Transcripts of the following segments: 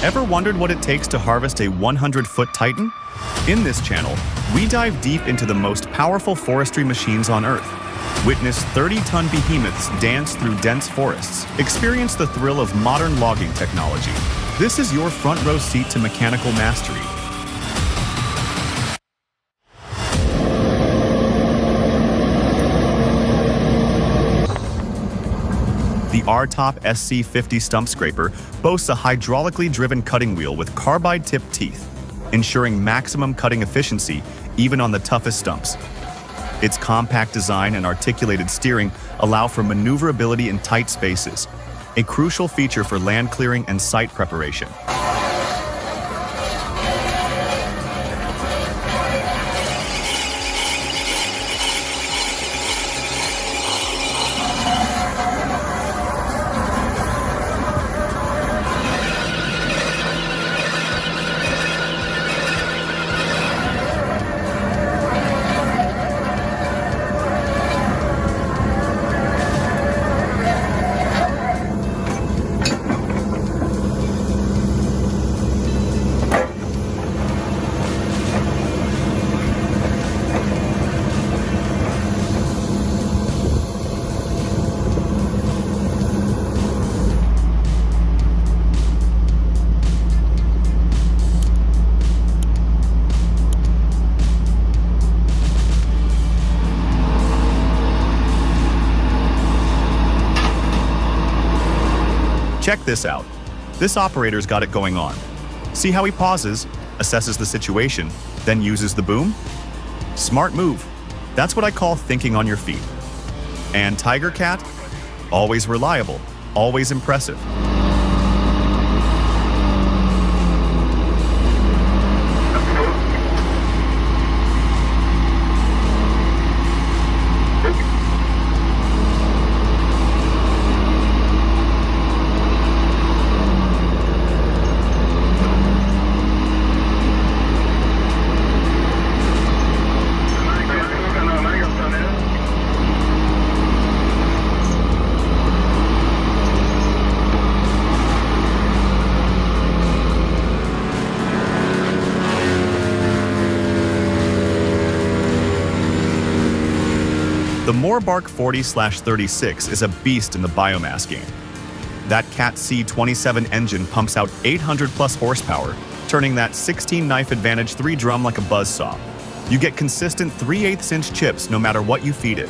Ever wondered what it takes to harvest a 100-foot titan? In this channel, we dive deep into the most powerful forestry machines on Earth. Witness 30-ton behemoths dance through dense forests. Experience the thrill of modern logging technology. This is your front row seat to mechanical mastery. The R-Top SC50 stump scraper boasts a hydraulically driven cutting wheel with carbide-tipped teeth, ensuring maximum cutting efficiency even on the toughest stumps. Its compact design and articulated steering allow for maneuverability in tight spaces, a crucial feature for land clearing and site preparation. Check this out. This operator's got it going on. See how he pauses, assesses the situation, then uses the boom? Smart move. That's what I call thinking on your feet. And Tiger Cat? Always reliable, always impressive. The Moorbark 40/36 is a beast in the biomass game. That Cat C27 engine pumps out 800 plus horsepower, turning that 16-knife Advantage 3 drum like a buzzsaw. You get consistent 3/8 inch chips no matter what you feed it.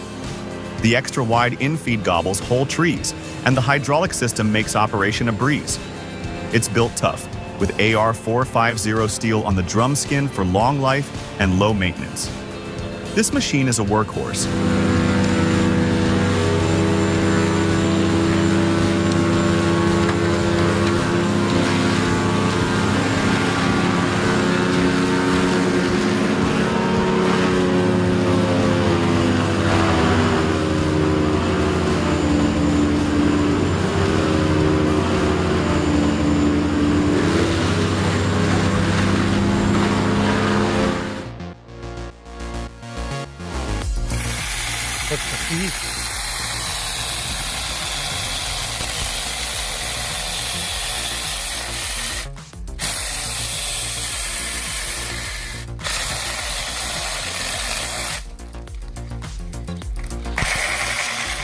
The extra-wide in-feed gobbles whole trees, and the hydraulic system makes operation a breeze. It's built tough, with AR450 steel on the drum skin for long life and low maintenance. This machine is a workhorse. What's the key?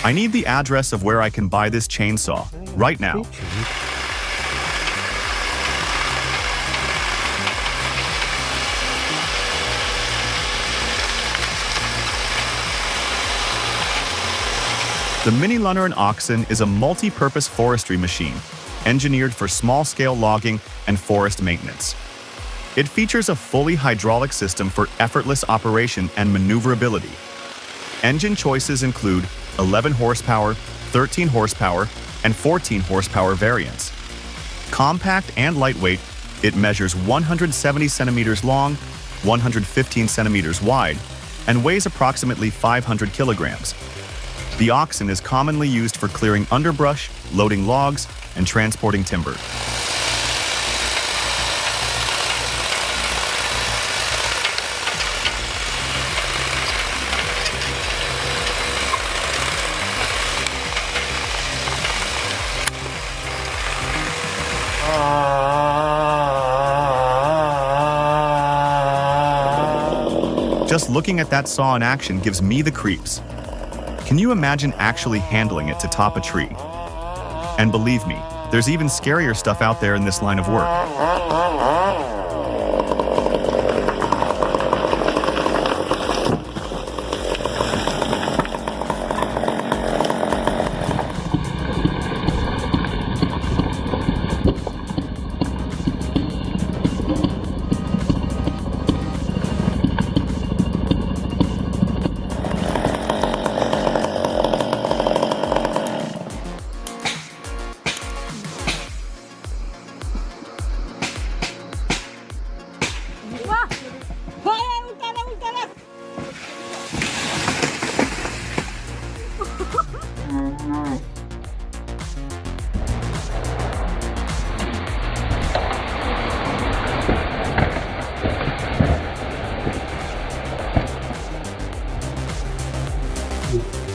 I need the address of where I can buy this chainsaw, right now. The Mini Lunner & Oxen is a multi-purpose forestry machine, engineered for small-scale logging and forest maintenance. It features a fully hydraulic system for effortless operation and maneuverability. Engine choices include 11 horsepower, 13 horsepower, and 14 horsepower variants. Compact and lightweight, it measures 170 centimeters long, 115 centimeters wide, and weighs approximately 500 kilograms. The oxen is commonly used for clearing underbrush, loading logs, and transporting timber. Just looking at that saw in action gives me the creeps. Can you imagine actually handling it to top a tree? And believe me, there's even scarier stuff out there in this line of work.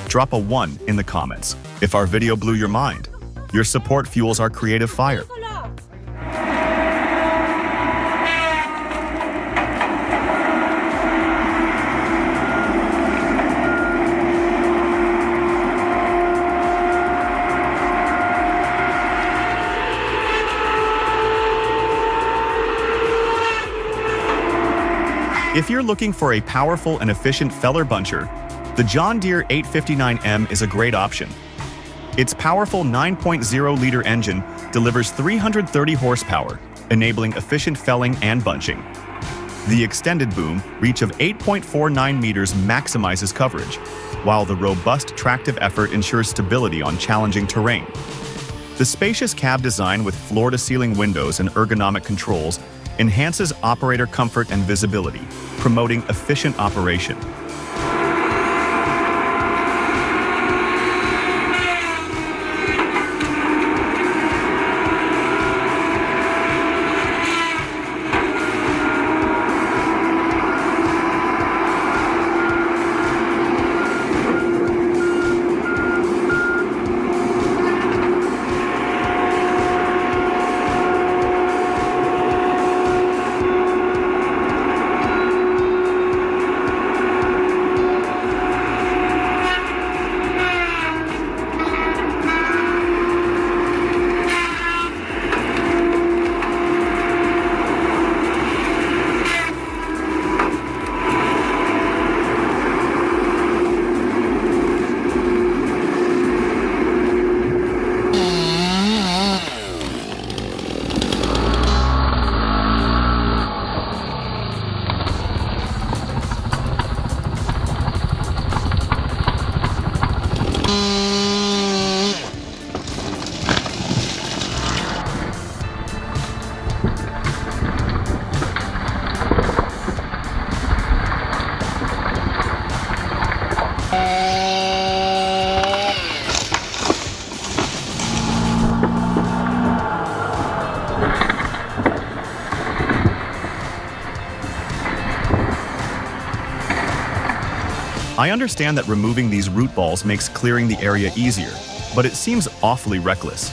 Drop a 1 in the comments if our video blew your mind. Your support fuels our creative fire. If you're looking for a powerful and efficient feller buncher, the John Deere 859M is a great option. Its powerful 9.0-liter engine delivers 330 horsepower, enabling efficient felling and bunching. The extended boom reach of 8.49 meters maximizes coverage, while the robust tractive effort ensures stability on challenging terrain. The spacious cab design with floor-to-ceiling windows and ergonomic controls enhances operator comfort and visibility, promoting efficient operation. I understand that removing these root balls makes clearing the area easier, but it seems awfully reckless.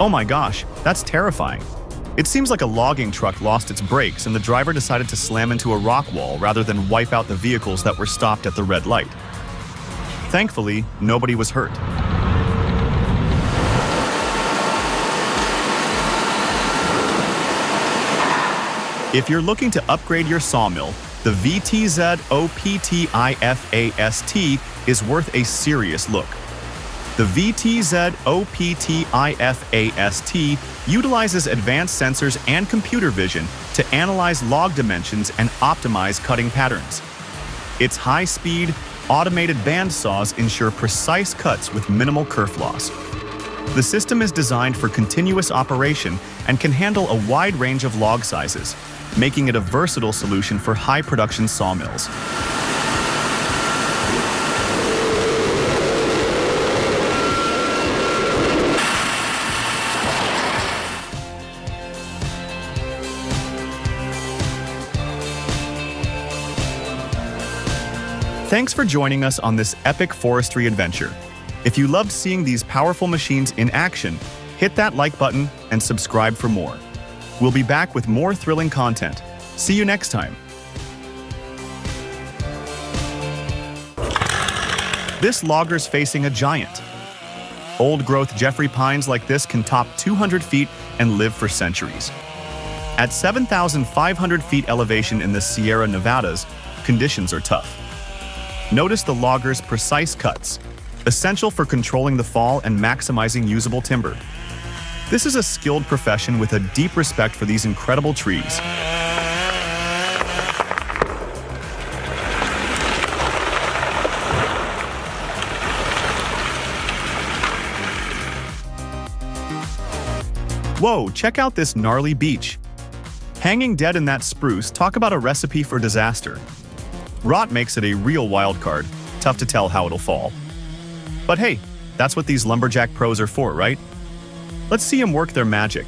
Oh my gosh, that's terrifying. It seems like a logging truck lost its brakes and the driver decided to slam into a rock wall rather than wipe out the vehicles that were stopped at the red light. Thankfully, nobody was hurt. If you're looking to upgrade your sawmill, the VTZ OPTIFAST is worth a serious look. The VTZ OPTIFAST utilizes advanced sensors and computer vision to analyze log dimensions and optimize cutting patterns. Its high-speed, Automated band saws ensure precise cuts with minimal kerf loss. The system is designed for continuous operation and can handle a wide range of log sizes, making it a versatile solution for high-production sawmills. Thanks for joining us on this epic forestry adventure. If you loved seeing these powerful machines in action, hit that like button and subscribe for more. We'll be back with more thrilling content. See you next time. This logger's facing a giant. Old-growth Jeffrey pines like this can top 200 feet and live for centuries. At 7,500 feet elevation in the Sierra Nevadas, conditions are tough. Notice the logger's precise cuts, essential for controlling the fall and maximizing usable timber. This is a skilled profession with a deep respect for these incredible trees. Whoa, check out this gnarly beech. Hanging dead in that spruce, talk about a recipe for disaster. Rot makes it a real wild card, tough to tell how it'll fall. But hey, that's what these lumberjack pros are for, right? Let's see them work their magic.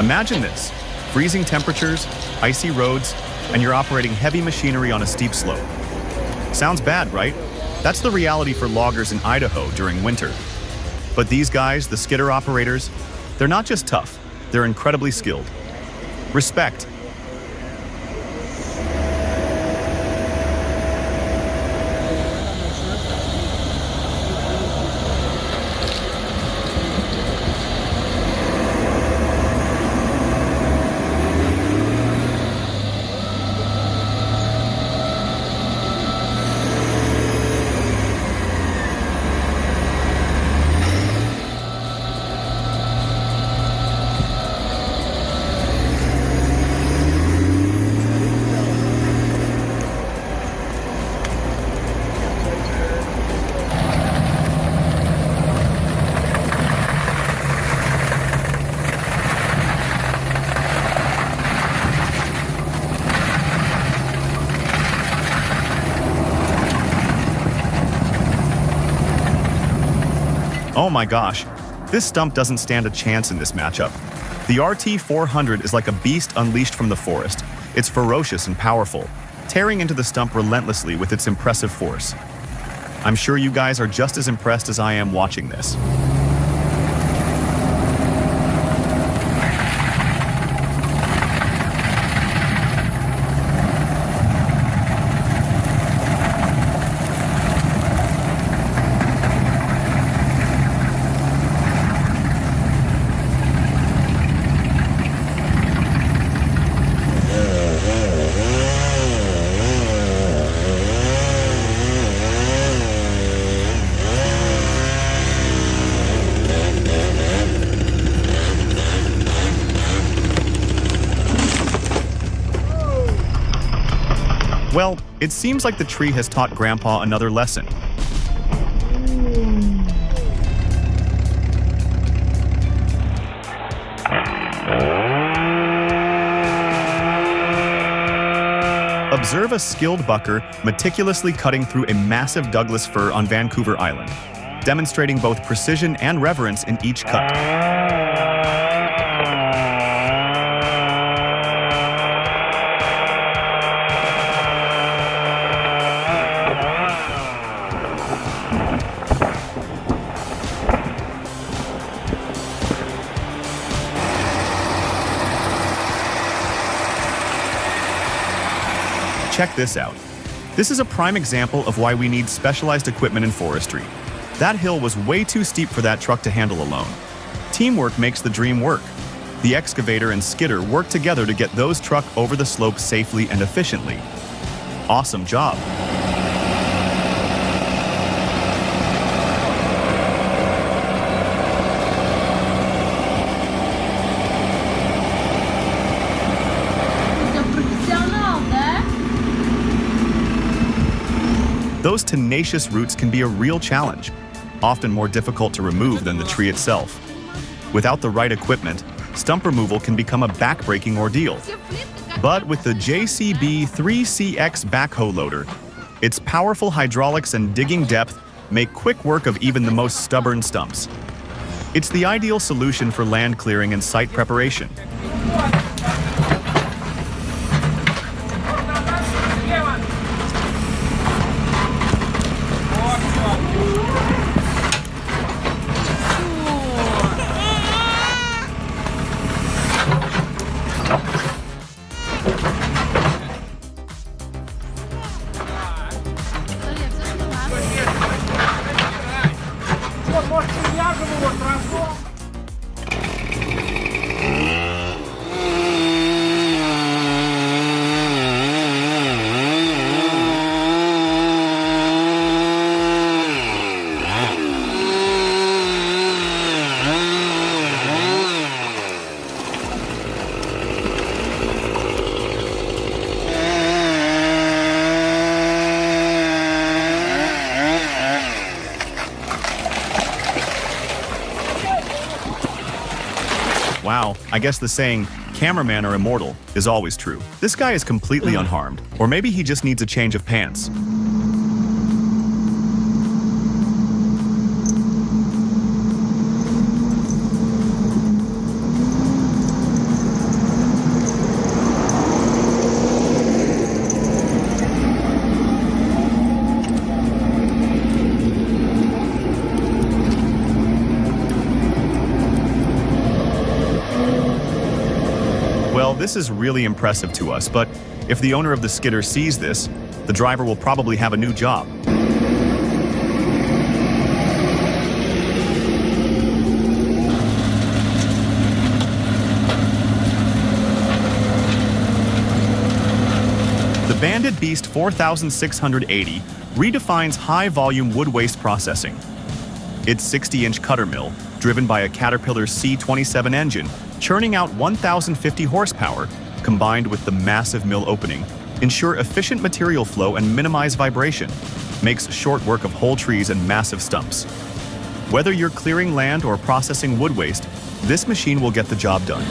Imagine this, freezing temperatures, icy roads, and you're operating heavy machinery on a steep slope. Sounds bad, right? That's the reality for loggers in Idaho during winter. But these guys, the skidder operators, they're not just tough, they're incredibly skilled. Respect. Oh my gosh, this stump doesn't stand a chance in this matchup. The RT-400 is like a beast unleashed from the forest. It's ferocious and powerful, tearing into the stump relentlessly with its impressive force. I'm sure you guys are just as impressed as I am watching this. Well, it seems like the tree has taught Grandpa another lesson. Observe a skilled bucker meticulously cutting through a massive Douglas fir on Vancouver Island, demonstrating both precision and reverence in each cut. check this out. This is a prime example of why we need specialized equipment in forestry. That hill was way too steep for that truck to handle alone. Teamwork makes the dream work. The excavator and skidder work together to get those truck over the slope safely and efficiently. Awesome job. Those tenacious roots can be a real challenge, often more difficult to remove than the tree itself. Without the right equipment, stump removal can become a back-breaking ordeal. But with the JCB 3CX backhoe loader, its powerful hydraulics and digging depth make quick work of even the most stubborn stumps. It's the ideal solution for land clearing and site preparation. Wow, I guess the saying, "Cameramen are immortal," is always true. This guy is completely unharmed, or maybe he just needs a change of pants. Well, this is really impressive to us, but if the owner of the skidder sees this, the driver will probably have a new job. The Banded Beast 4680 redefines high-volume wood waste processing. Its 60-inch cutter mill, driven by a Caterpillar C27 engine, churning out 1,050 horsepower, combined with the massive mill opening, ensure efficient material flow and minimize vibration, makes short work of whole trees and massive stumps. Whether you're clearing land or processing wood waste, this machine will get the job done.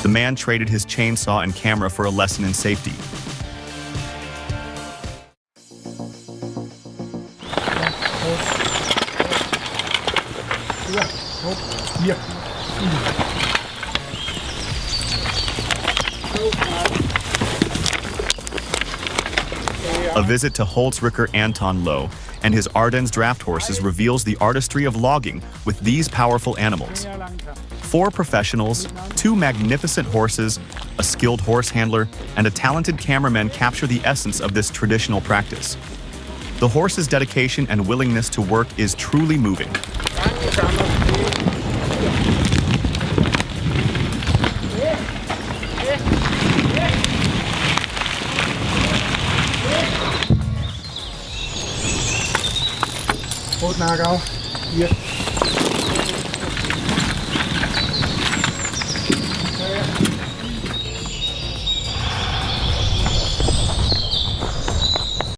The man traded his chainsaw and camera for a lesson in safety. A visit to Holzricker Anton Lowe and his Ardennes draft horses reveals the artistry of logging with these powerful animals. 4 professionals, 2 magnificent horses, a skilled horse handler, and a talented cameraman capture the essence of this traditional practice. The horse's dedication and willingness to work is truly moving. hốt na cao. Yết.